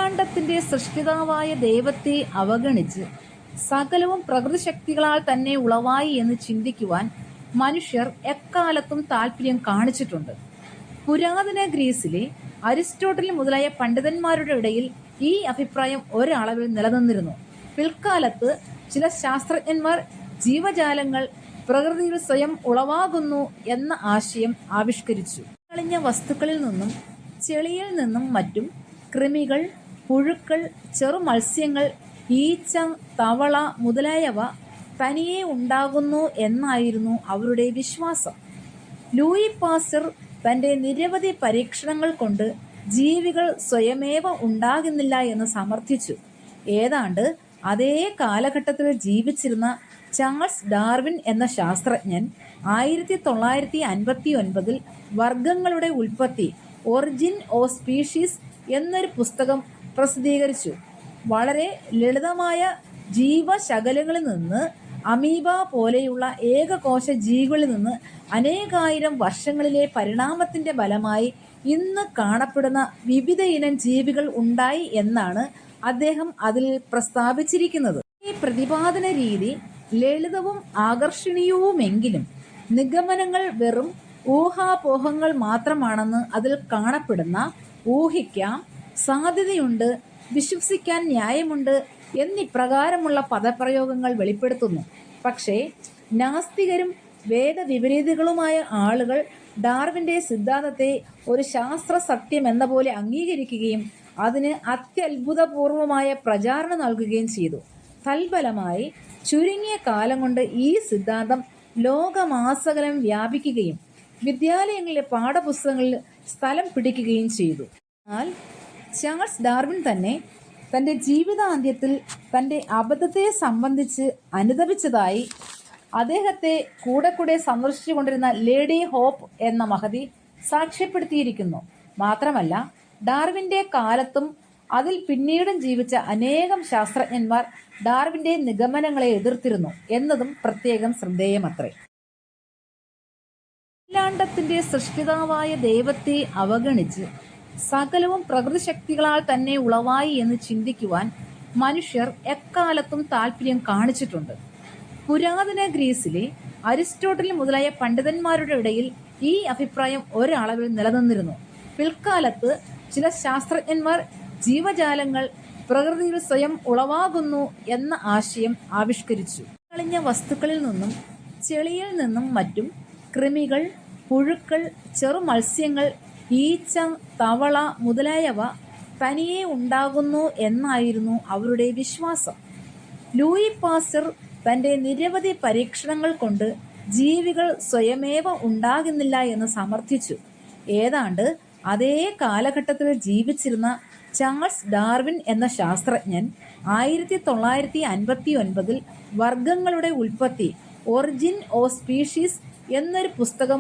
അഖിലാണ്ടത്തിന്റെ സൃഷ്ടിതാവായ ദൈവത്തെ അവഗണിച്ച് സകലവും പ്രകൃതിശക്തികളാൽ തന്നെ ഉളവായി എന്ന് ചിന്തിക്കുവാൻ മനുഷ്യർ എക്കാലത്തും താല്പര്യം കാണിച്ചിട്ടുണ്ട്. പുരാതന ഗ്രീസിലെ അരിസ്റ്റോട്ടിൽ മുതലായ പണ്ഡിതന്മാരുടെ ഇടയിൽ ഈ അഭിപ്രായം ഒരളവിൽ നിലനിന്നിരുന്നു. പിൽക്കാലത്ത് ചില ശാസ്ത്രജ്ഞന്മാർ ജീവജാലങ്ങൾ പ്രകൃതിയിൽ സ്വയം ഉളവാകുന്നു എന്ന ആശയം ആവിഷ്കരിച്ചു. കളിഞ്ഞ വസ്തുക്കളിൽ നിന്നും ചെളിയിൽ നിന്നും മറ്റും കൃമികൾ, പുഴുക്കൾ, ചെറുമത്സ്യങ്ങൾ, ഈച്ച, തവള മുതലായവ തനിയെ ഉണ്ടാകുന്നു എന്നായിരുന്നു അവരുടെ വിശ്വാസം. ലൂയി പാസ്റ്റർ തൻ്റെ നിരവധി പരീക്ഷണങ്ങൾ കൊണ്ട് ജീവികൾ സ്വയമേവ ഉണ്ടാകുന്നില്ല എന്ന് സമർത്ഥിച്ചു. ഏതാണ്ട് അതേ കാലഘട്ടത്തിൽ ജീവിച്ചിരുന്ന ചാൾസ് ഡാർവിൻ എന്ന ശാസ്ത്രജ്ഞൻ 1959 വർഗങ്ങളുടെ ഉൽപ്പത്തി ഒറിജിൻ ഓഫ് സ്പീഷീസ് എന്നൊരു പുസ്തകം പ്രസിദ്ധീകരിച്ചു. വളരെ ലളിതമായ ജീവശകലങ്ങളിൽ നിന്ന് അമീബ പോലെയുള്ള ഏകകോശ ജീവികളിൽ നിന്ന് അനേകായിരം വർഷങ്ങളിലെ പരിണാമത്തിന്റെ ഫലമായി ഇന്ന് കാണപ്പെടുന്ന വിവിധ ഇനം ജീവികൾ ഉണ്ടായി എന്നാണ് അദ്ദേഹം അതിൽ പ്രസ്താവിച്ചിരിക്കുന്നത്. ഈ പ്രതിപാദന രീതി ലളിതവും ആകർഷണീയവുമെങ്കിലും നിഗമനങ്ങൾ വെറും ഊഹാപോഹങ്ങൾ മാത്രമാണെന്ന് അതിൽ കാണപ്പെടുന്ന ഊഹിക്കാം, സാധ്യതയുണ്ട്, വിശ്വസിക്കാൻ ന്യായമുണ്ട് എന്നിപ്രകാരമുള്ള പദപ്രയോഗങ്ങൾ വെളിപ്പെടുത്തുന്നു. പക്ഷേ നാസ്തികരും വേദവിപരീതകളുമായ ആളുകൾ ഡാർവിൻ്റെ സിദ്ധാന്തത്തെ ഒരു ശാസ്ത്ര സത്യം എന്ന പോലെ അംഗീകരിക്കുകയും അതിന് അത്യത്ഭുതപൂർവമായ പ്രചാരണം നൽകുകയും ചെയ്തു. തൽഫലമായി ചുരുങ്ങിയ കാലം കൊണ്ട് ഈ സിദ്ധാന്തം ലോകമാസകലം വ്യാപിക്കുകയും വിദ്യാലയങ്ങളിലെ പാഠപുസ്തകങ്ങളിൽ സ്ഥലം പിടിക്കുകയും ചെയ്തു. എന്നാൽ ചാൾസ് ഡാർവിൻ തന്നെ തൻ്റെ ജീവിതാന്ത്യത്തിൽ തൻ്റെ അബദ്ധത്തെ സംബന്ധിച്ച് അനുതപിച്ചതായി അദ്ദേഹത്തെ കൂടെ സന്ദർശിച്ചു കൊണ്ടിരുന്ന ലേഡി ഹോപ്പ് എന്ന മഹതി സാക്ഷ്യപ്പെടുത്തിയിരിക്കുന്നു. മാത്രമല്ല, ഡാർവിൻ്റെ കാലത്തും അതിൽ പിന്നീടും ജീവിച്ച അനേകം ശാസ്ത്രജ്ഞന്മാർ ഡാർവിൻ്റെ നിഗമനങ്ങളെ എതിർത്തിരുന്നു എന്നതും പ്രത്യേകം ശ്രദ്ധേയമത്രേ. അഖിലാണ്ടത്തിന്റെ സൃഷ്ടിതാവായ ദൈവത്തെ അവഗണിച്ച് സകലവും പ്രകൃതിശക്തികളാൽ തന്നെ ഉളവായി എന്ന് ചിന്തിക്കുവാൻ മനുഷ്യർ എക്കാലത്തും താല്പര്യം കാണിച്ചിട്ടുണ്ട്. പുരാതന ഗ്രീസിലെ അരിസ്റ്റോട്ടിൽ മുതലായ പണ്ഡിതന്മാരുടെ ഇടയിൽ ഈ അഭിപ്രായം ഒരളവിൽ നിലനിന്നിരുന്നു. പിൽക്കാലത്ത് ചില ശാസ്ത്രജ്ഞന്മാർ ജീവജാലങ്ങൾ പ്രകൃതിയിൽ സ്വയം ഉളവാകുന്നു എന്ന ആശയം ആവിഷ്കരിച്ചു. കളിഞ്ഞ വസ്തുക്കളിൽ നിന്നും ചെളിയിൽ നിന്നും മറ്റും കൃമികൾ, പുഴുക്കൾ, ചെറുമത്സ്യങ്ങൾ, ഈച്ച, തവള മുതലായവ തനിയെ ഉണ്ടാകുന്നു എന്നായിരുന്നു അവരുടെ വിശ്വാസം. ലൂയി പാസ്റ്റർ തൻ്റെ നിരവധി പരീക്ഷണങ്ങൾ കൊണ്ട് ജീവികൾ സ്വയമേവ ഉണ്ടാകുന്നില്ല എന്ന് സമർത്ഥിച്ചു. ഏതാണ്ട് അതേ കാലഘട്ടത്തിൽ ജീവിച്ചിരുന്ന ചാൾസ് ഡാർവിൻ എന്ന ശാസ്ത്രജ്ഞൻ 1959 വർഗങ്ങളുടെ ഉൽപ്പത്തി ഒറിജിൻ ഓഫ് സ്പീഷീസ് എന്നൊരു പുസ്തകം